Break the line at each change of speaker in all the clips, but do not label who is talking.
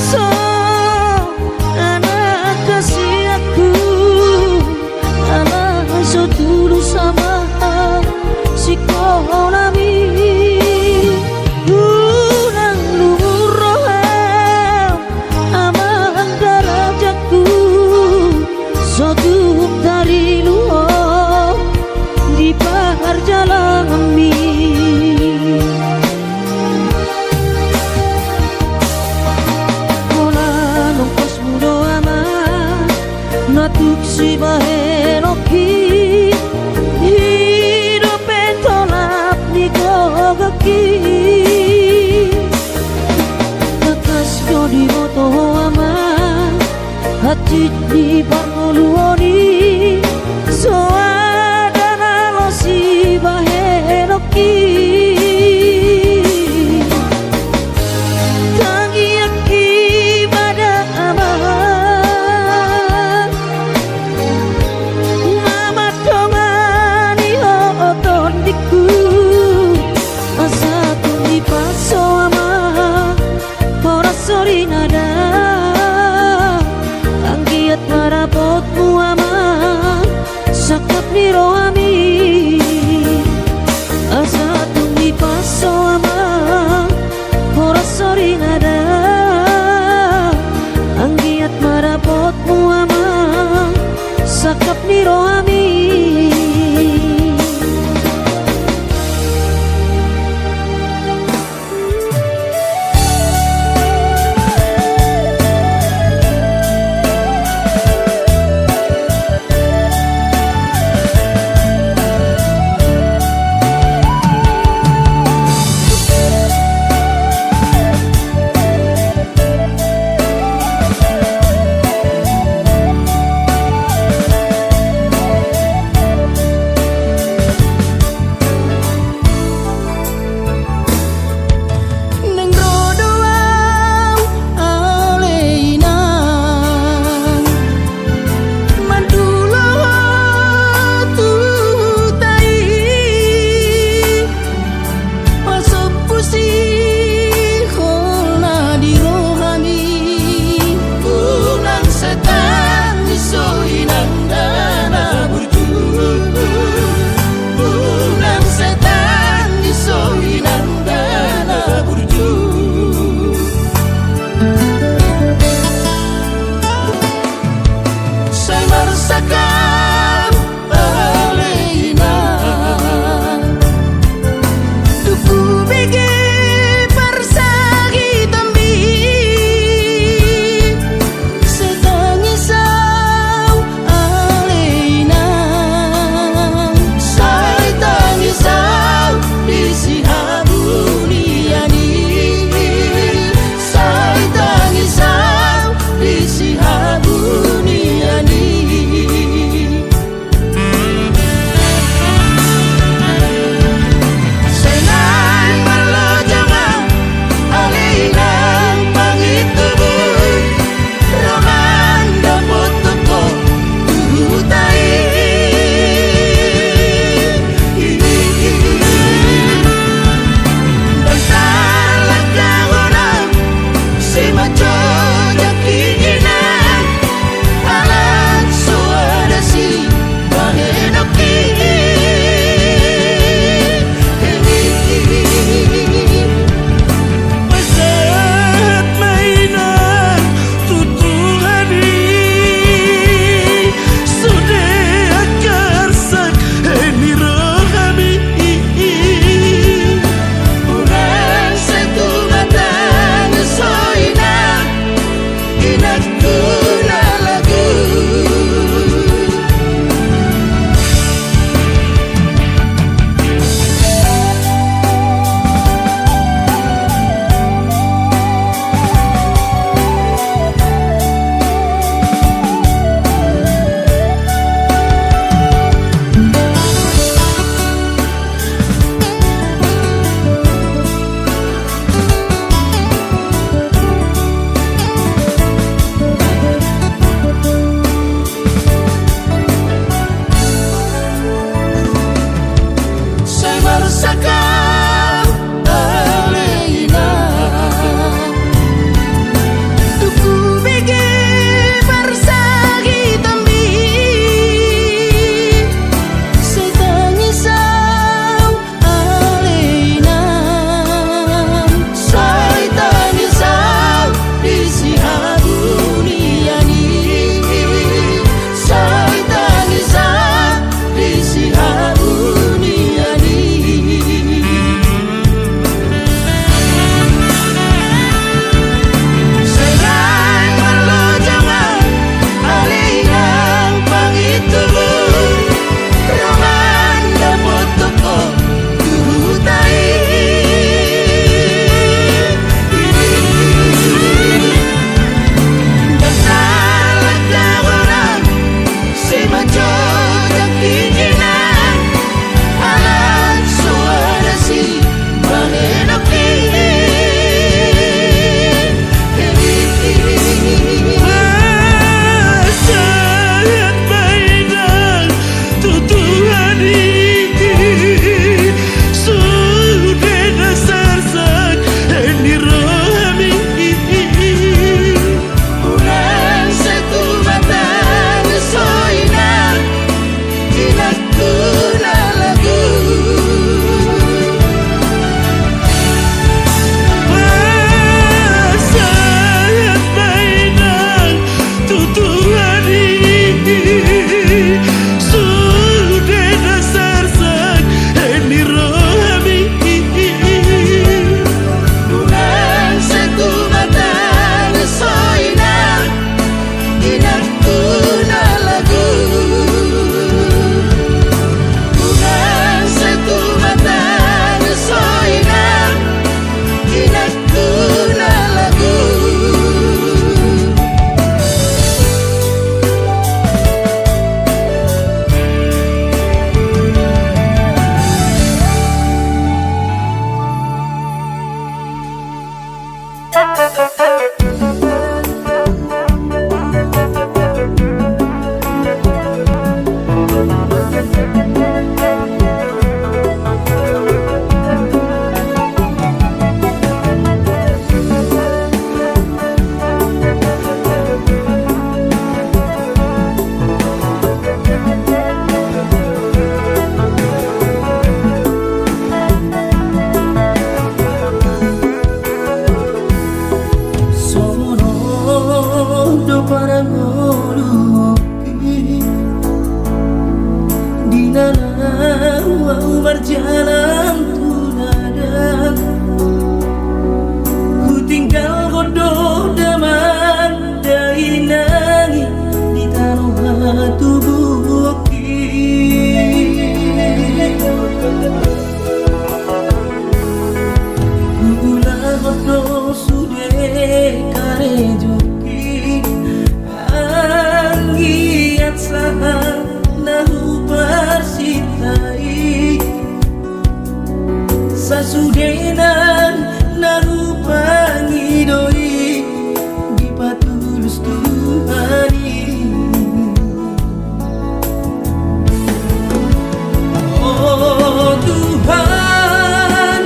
so anak kasih aku anak so dulu sama si konami urang lumurohem amang darajaku so duk dari luar di perjalanan kami natuk si bahenoki hidup betolap ni gogaki kakas ko di moto ama hati di parmoluoni so ada nalo si bahenoki sorry nada anggiat marapotmu ama sakap ni rohami asa tumi paso ama ora sorry nada anggiat marapotmu ama sakap ni rohami
parang holuki di nana berjalan tuladan ku tinggal godoh daman dari nangis di tanah tubuhki gula godoh sude karejoki anggiat saha nahu persitai sasudenan nahu pangidoi di patulus Tuhani oh Tuhan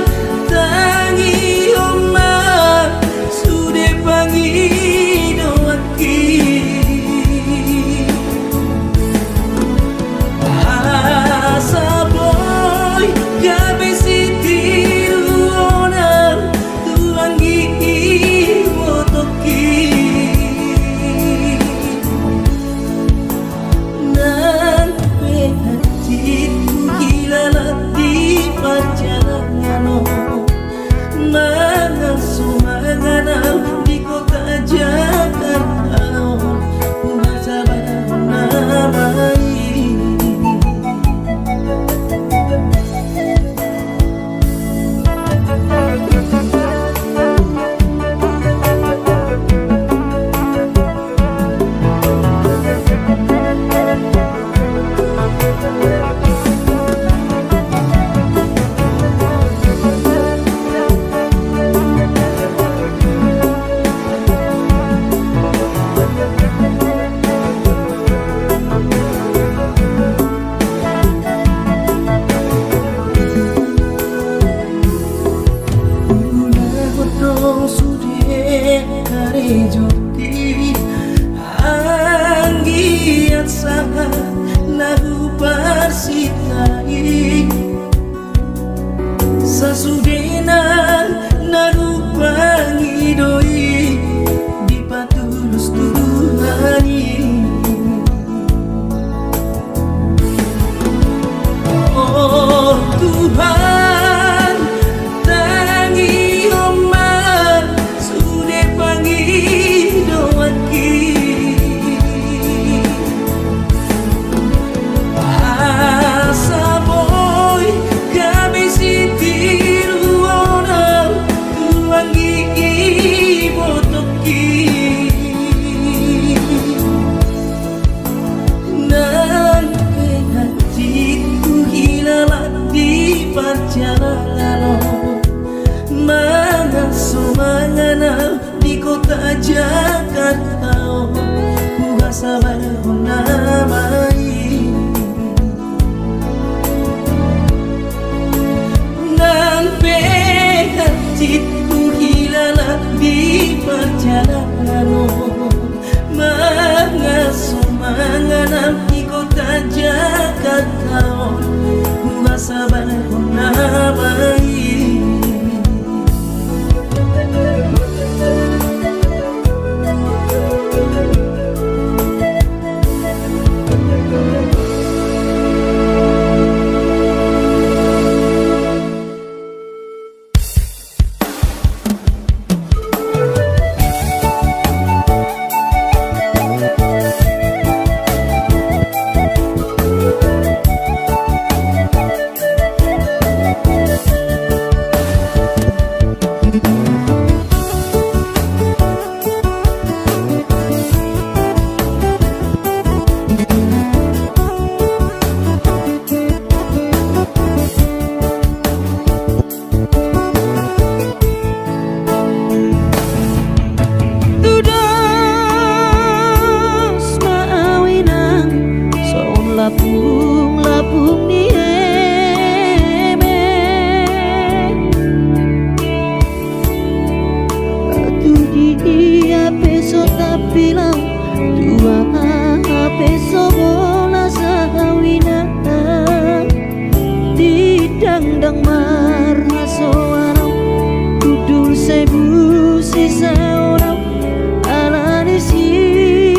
tangi omah sude pangidoaki asa boy gabe sitiru onam tuangi motoki nan penhajit hilalat di perjalanan mangan sumanganam di kota Jakarta masa namai joki anggiat saha nahu persitai sasudenan nahu pangidoi di patulus Tuhani oh Tuhan tangi omah sude pangidoaki asa boy gabe sitiru onam tuangi botoki nan penhajitku hilalat di perjalanan mangan sumanganam di kota Jakarta ku sabar namai nan penhajitku hilalat di perjalanan mangan sumanganam di kota Jakarta ku sabar namai lapung ni eme tu dia peso tapilang tua peso bola sawina didang-dang marha soarau dudul sebu sisa orang alani si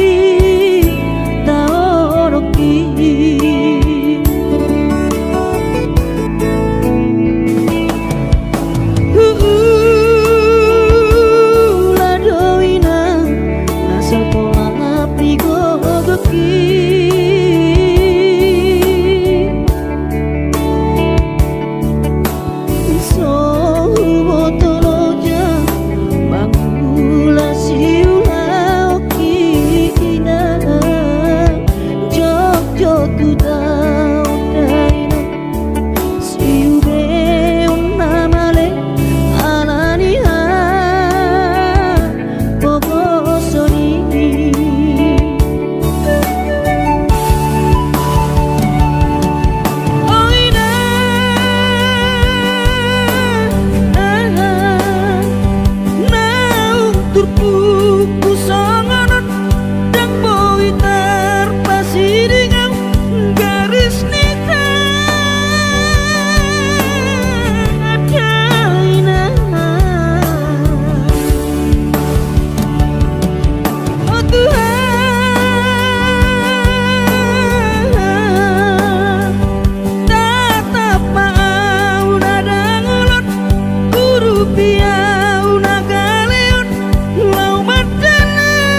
tuturku kusanganan dan boy terpasi dengan garis nikah Adaina Oh Tuhan tatap mau nadang ulun guru piau nagaleon lau madana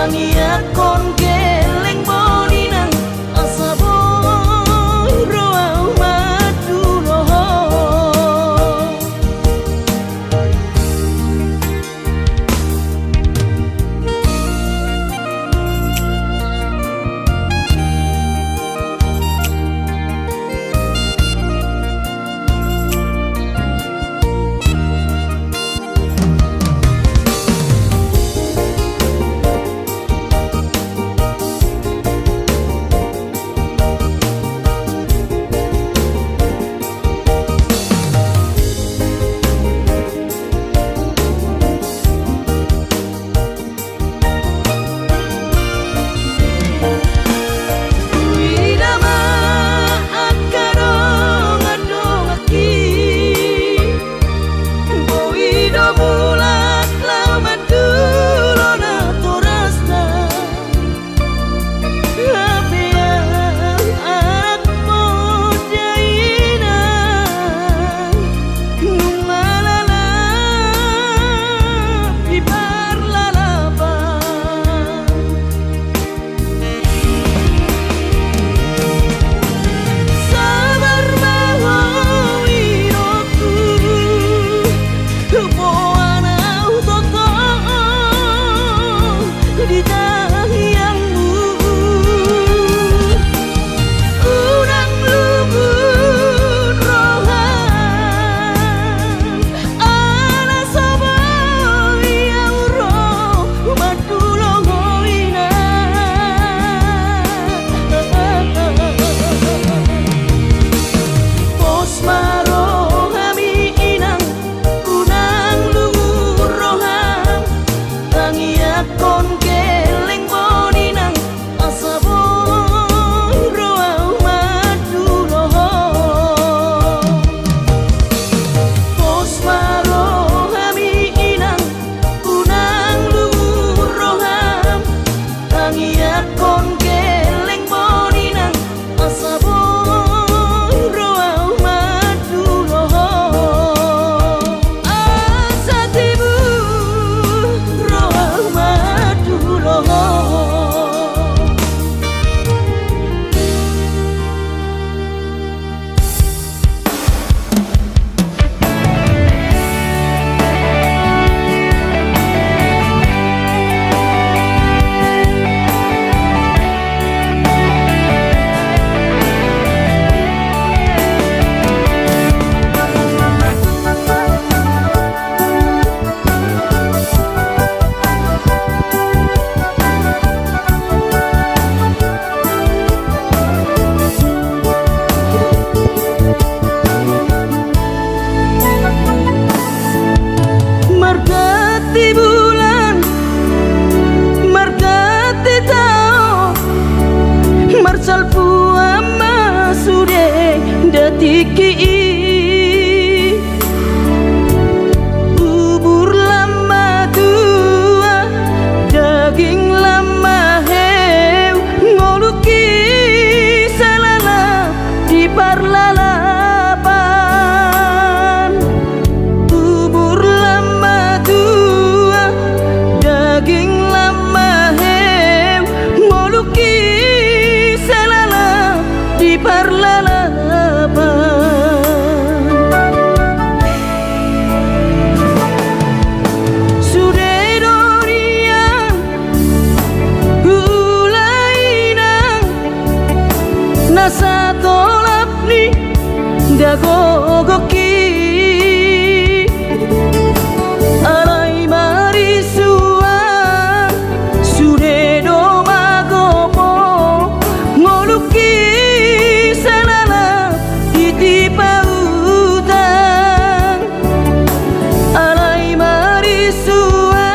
Tangiakon keleng boninang asa boy roa maduloho. Bubur lama tua, daging lama heu, ngoluki salala di parlalapan. Bubur lama tua, daging lama heu, ngoluki salala di parlalapan. Nasa tolap ni dagogoki alai marisua sude do magopo ngoluki salala titipa utang alai marisua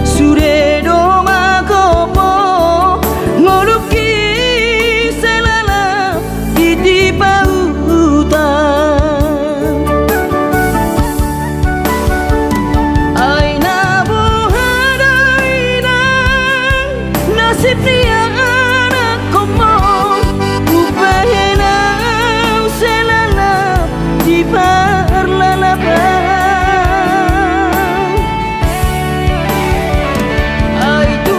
sude do magopo ngoluki di pautan. Aina bohadainang nasib dia anak komo upahenau selala di parlalapan. Ai tu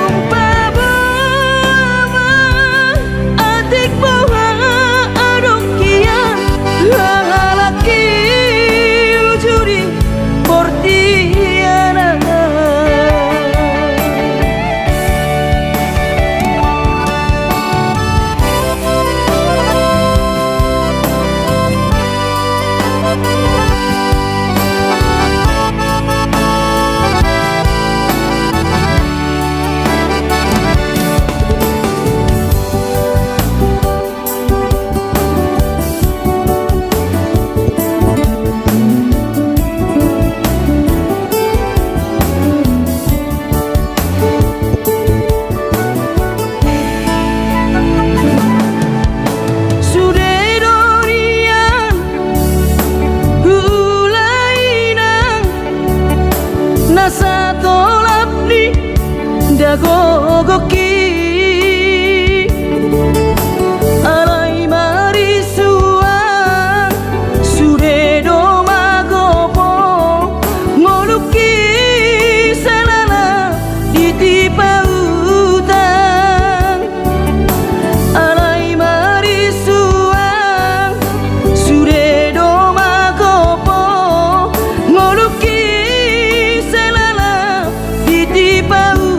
gogoki alai marisuan suredo magopo ngoluki salala ditipa utang alai marisuan suredo magopo ngoluki salala ditipa utang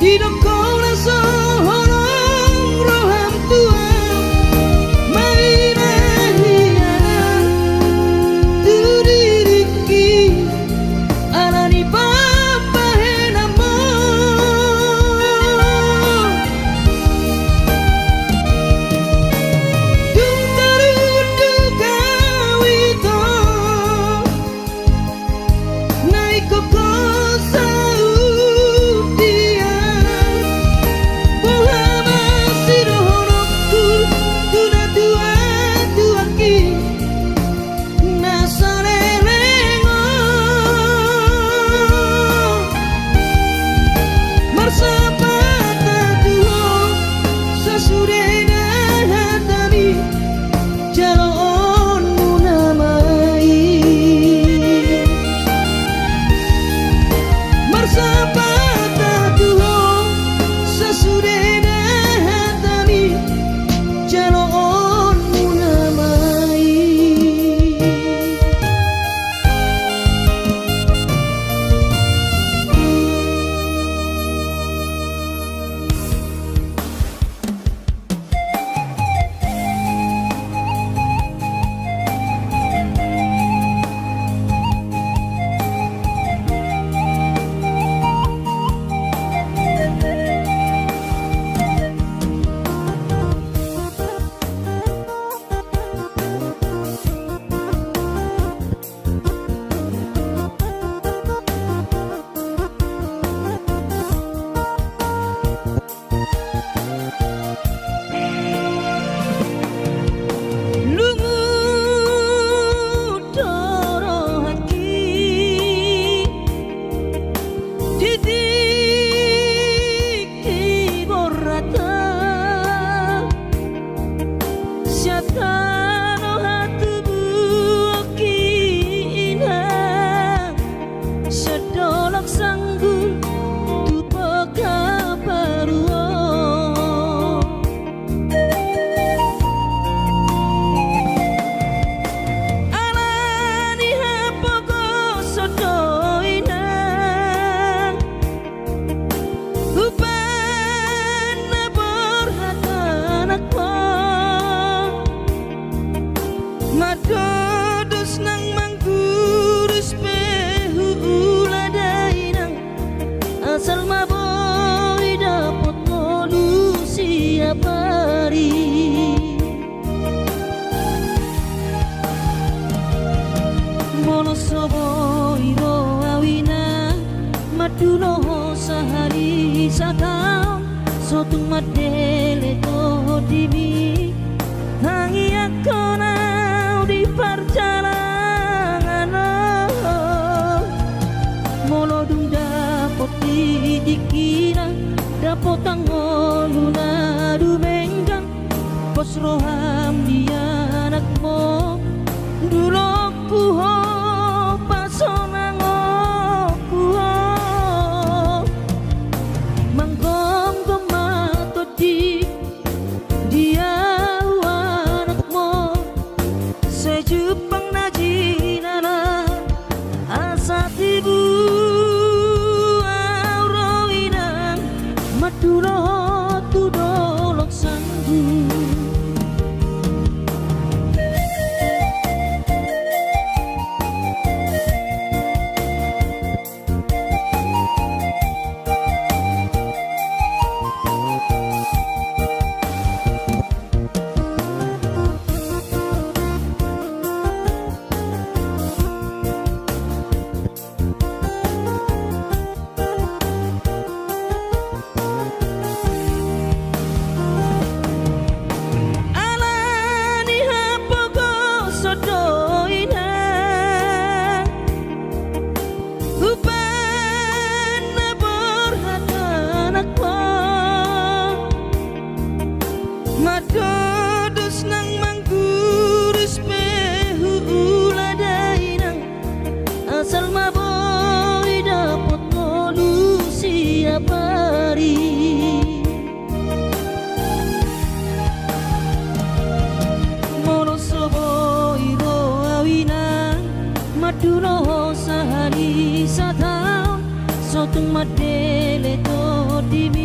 Tidak kau rasa horong roham tua mainan hianat tu diriki arani papa henamo dung tarudu kawito naik koko
Maduno sehari satau sotung madele to dimi hangi akonau di perjalanan molo dung dapot dikira dapot tangoluna dumenggang pos roham dia anakmu dulu kuho pasonang Jepang najinana asa tibu auroinang maduro tu dolok sanggu Madodos nang manggurus pehu uladainang asal maboy dapot ngolu siap hari mono soboy ro awina maduno sahari satau sotung madele to dimi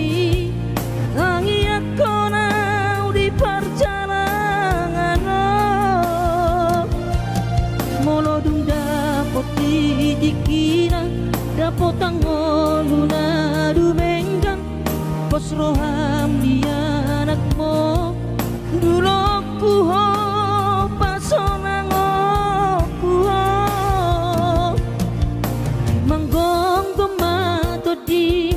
roham dia anakmu dulok puho pasonango puho manggong tomato di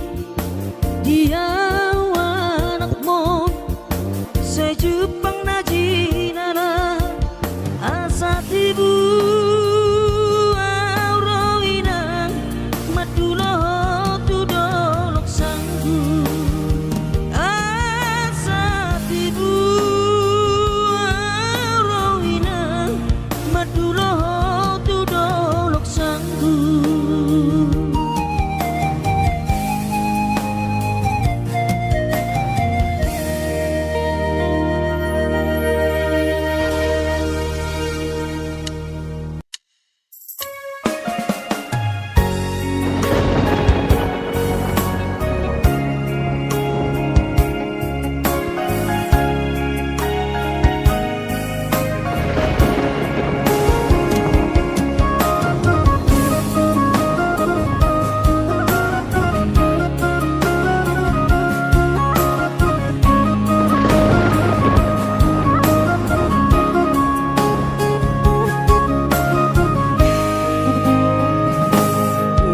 dia anakmu sejupang najinana asa tibu aurawinang madulo tudolok sanggu asa tibu aurawinang madulo tudolok sanggu.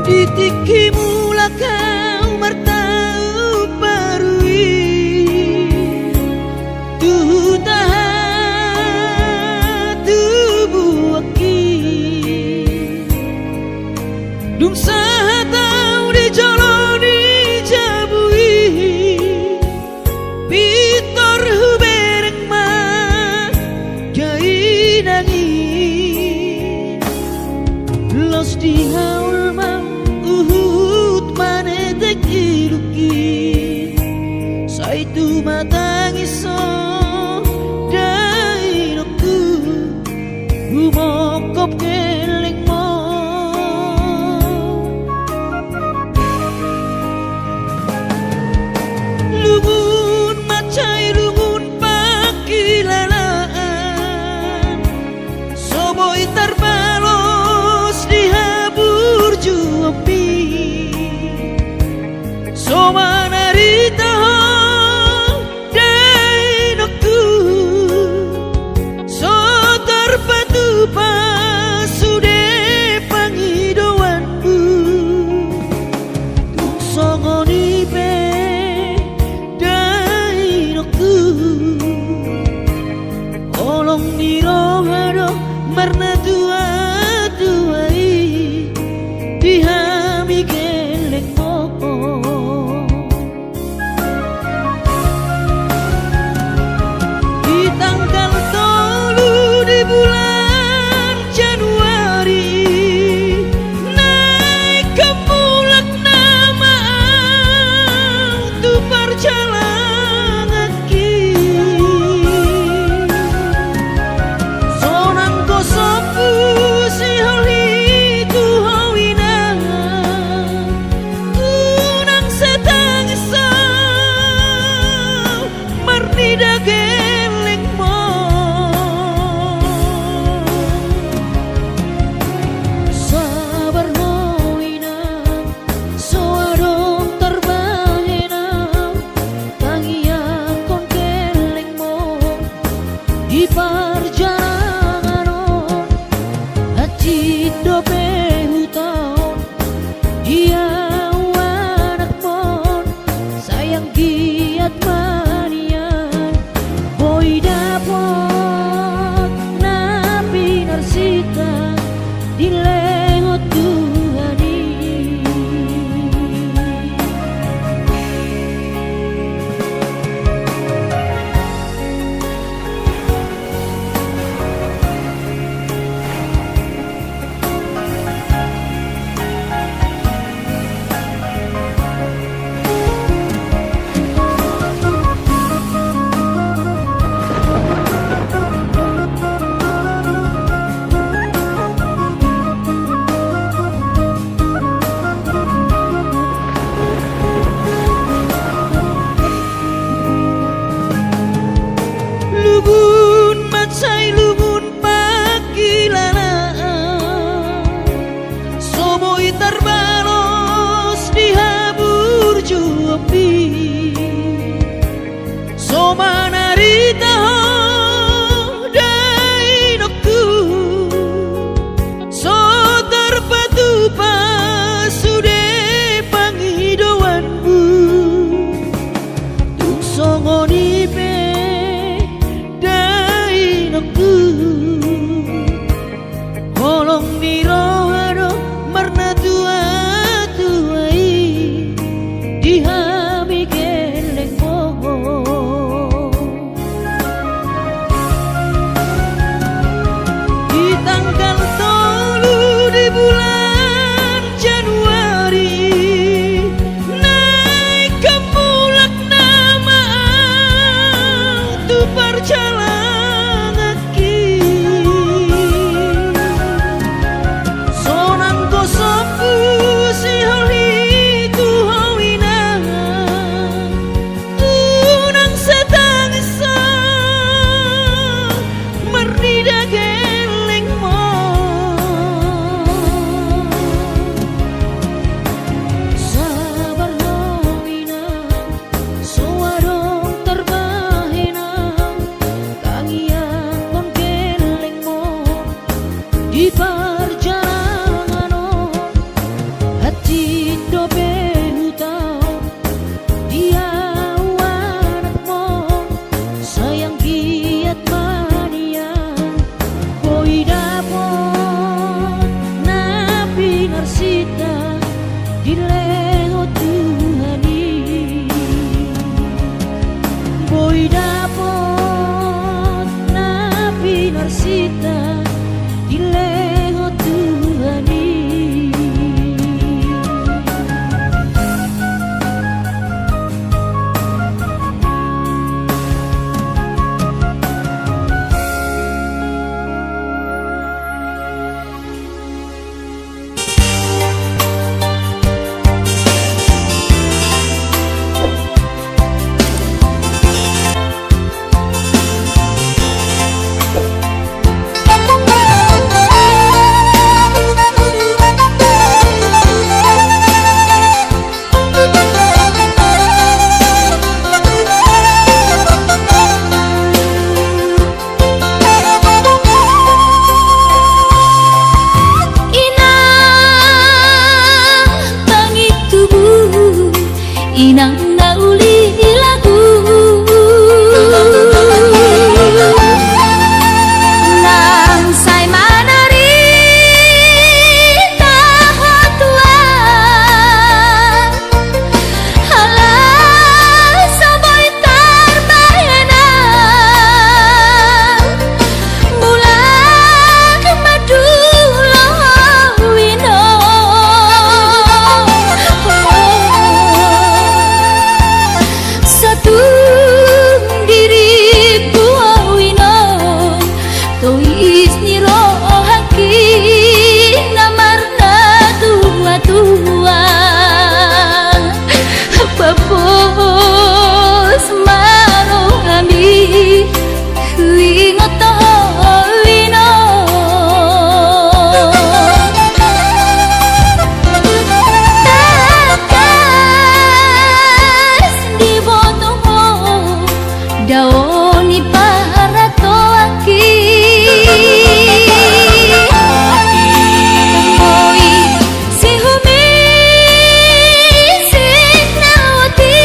Ditiki mula kau martau parui tu tahan tubuh aki dung sahatau di jalani jabui pitor hubereng ma jai nangi los di haul ma uhut manetek iluki saitu matangiso dainoku humokop kelengmo lungun macai lungun pakilalaan soboi terbalos dihabur juapi Soma narita dainoku so terpatu pasude pangidoanku tung songoni pe dainoku olong nirohado marna dua duai dihami gelek mo beta dileho Tuhani.
Inang nauli lagu nang say manari tahatuan halah saboy tarbayana bulan maduloh wino satu diriku awino tois niro haki namarna tua-tua papos maro kami ingat wino daoni para toaki moi si humi sinawati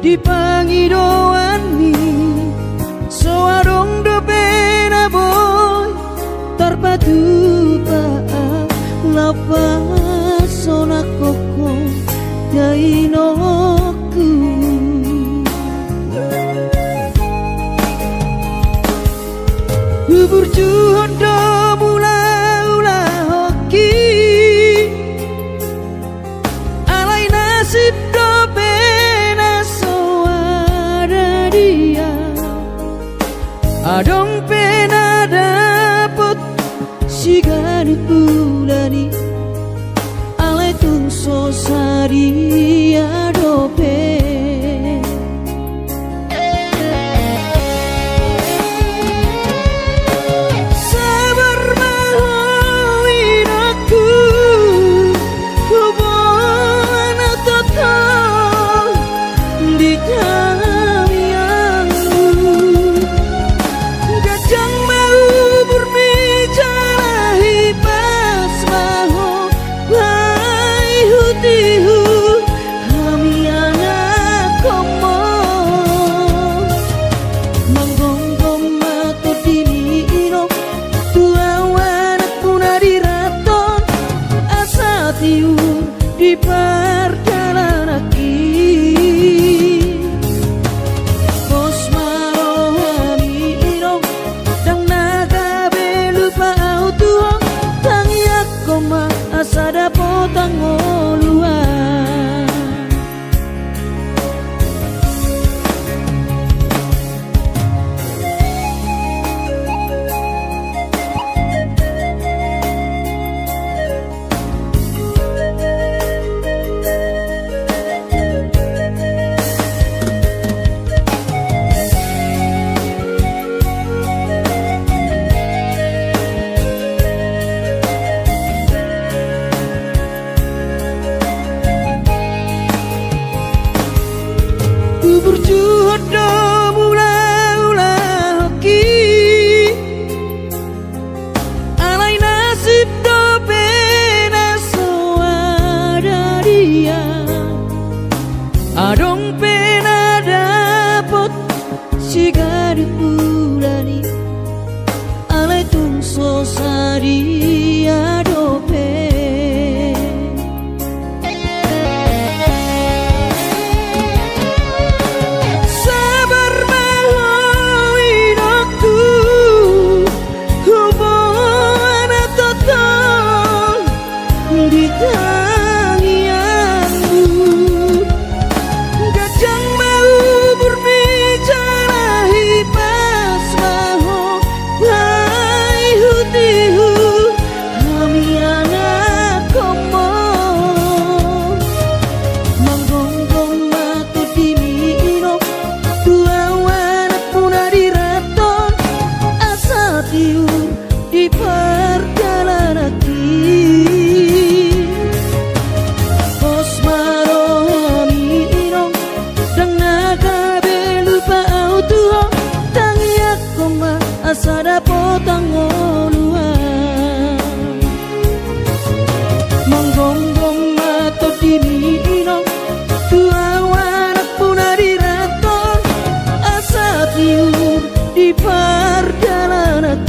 dipangidoani soarong do pena boy terpadu paa lapas sona koko dainoku Bubur juhondo mula-ula hoki alai nasib do pena soara dia adong pena dapet sigari bulani alai tung sosari adope di perjalanan bos marohani irong dang naga belupa auto tangiak koma asada potang oluan berjuhodo mula-ula hoki alai nasib do pena soada dia adong pena dapot sigari bulani alai tung sosari adope di perjalanan bos marohani irong dang naga belupa auto tangiak koma asada potang oluan monggonggong mato dini irong tua wanak puna diraton asa tiur di perjalanan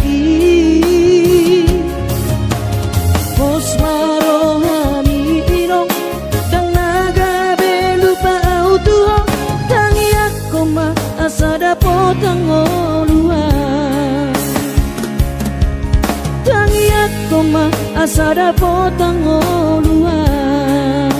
bos marohani irong dang naga belupa auto tangiak koma asada potang oluan tangiak koma asada potang oluan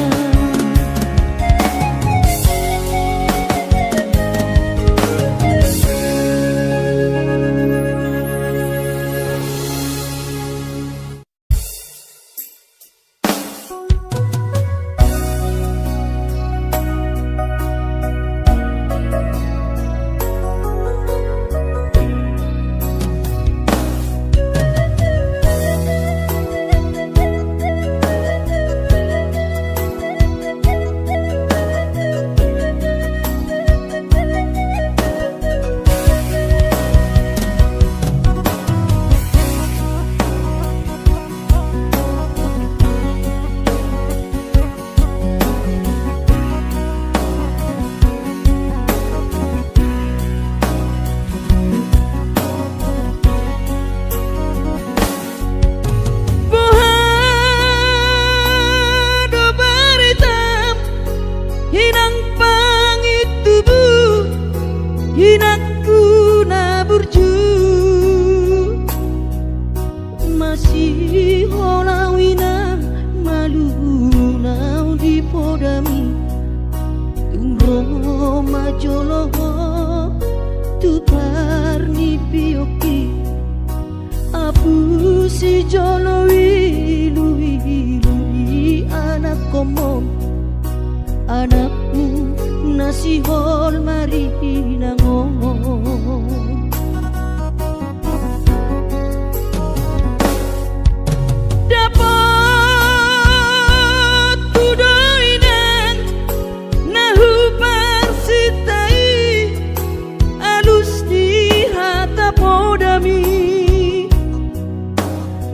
ajoloho tu parni pioki abu si jolo wilu anak komom anakmu nasi hol mari nangong dapat kudoinan nahu parsitai alus di hata podami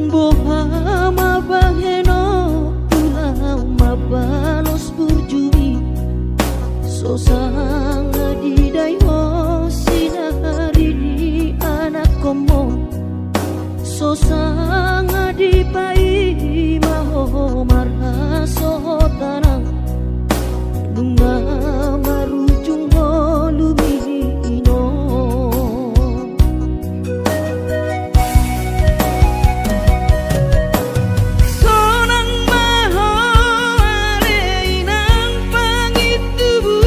bohama baheno pulau mabalos burjumi sosang di dayo sinari di anak komo sosang di pai maho marha sohotanang bunga marujung lumino sonang maho areinang pangitubu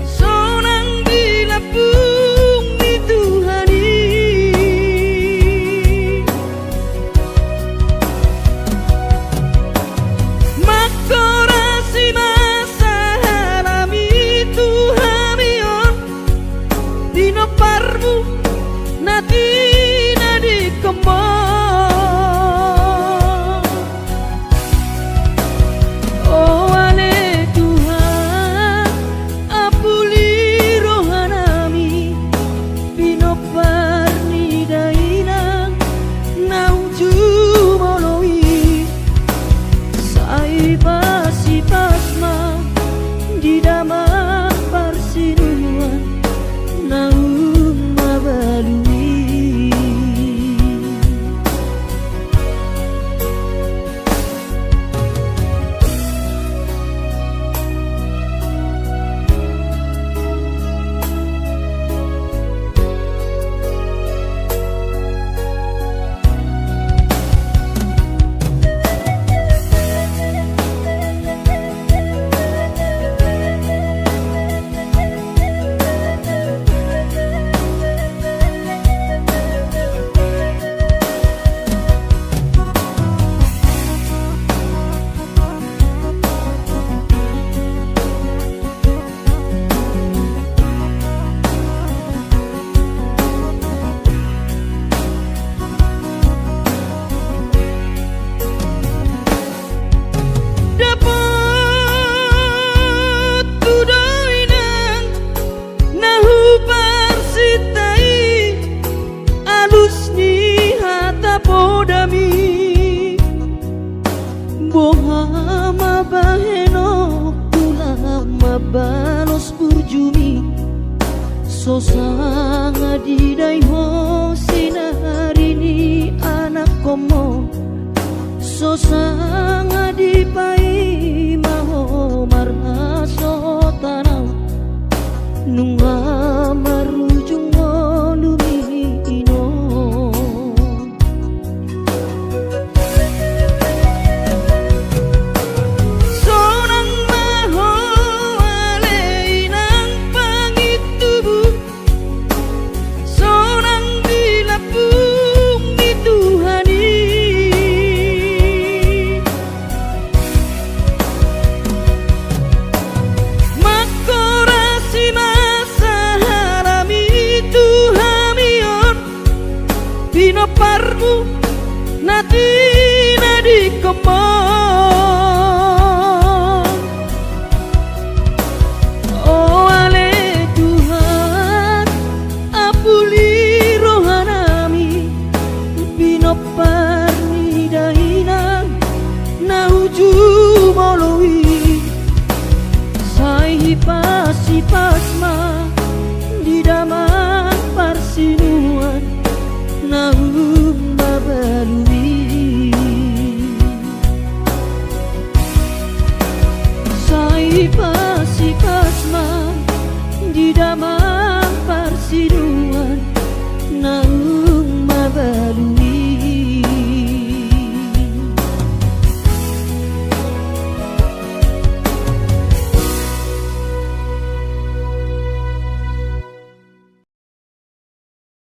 sonang dilapung di Tuhani makorasi masa halami Tuhamion dino parmu nati nadi kembang oh ale Tuhan apuli rohanami dino parni dainang nauju moloi sai pasi pasma di damang parsinuan naum mabalui dapat kudoinan nahu parsitai alus ni hata podami bohama baheno pulang mabalos burjumi sosanga di daiho sinari ni anak komo sosanga di pai maho marha sotanang nunga marujung lumino sonang maho aleinang pangitubu sonang dilapung di Tuhani makorasi masa harami Tuhamion dino parmu nati nadi kembang oh ale Tuhan apuli rohanami bino parni dainang nauju moloi sai pasi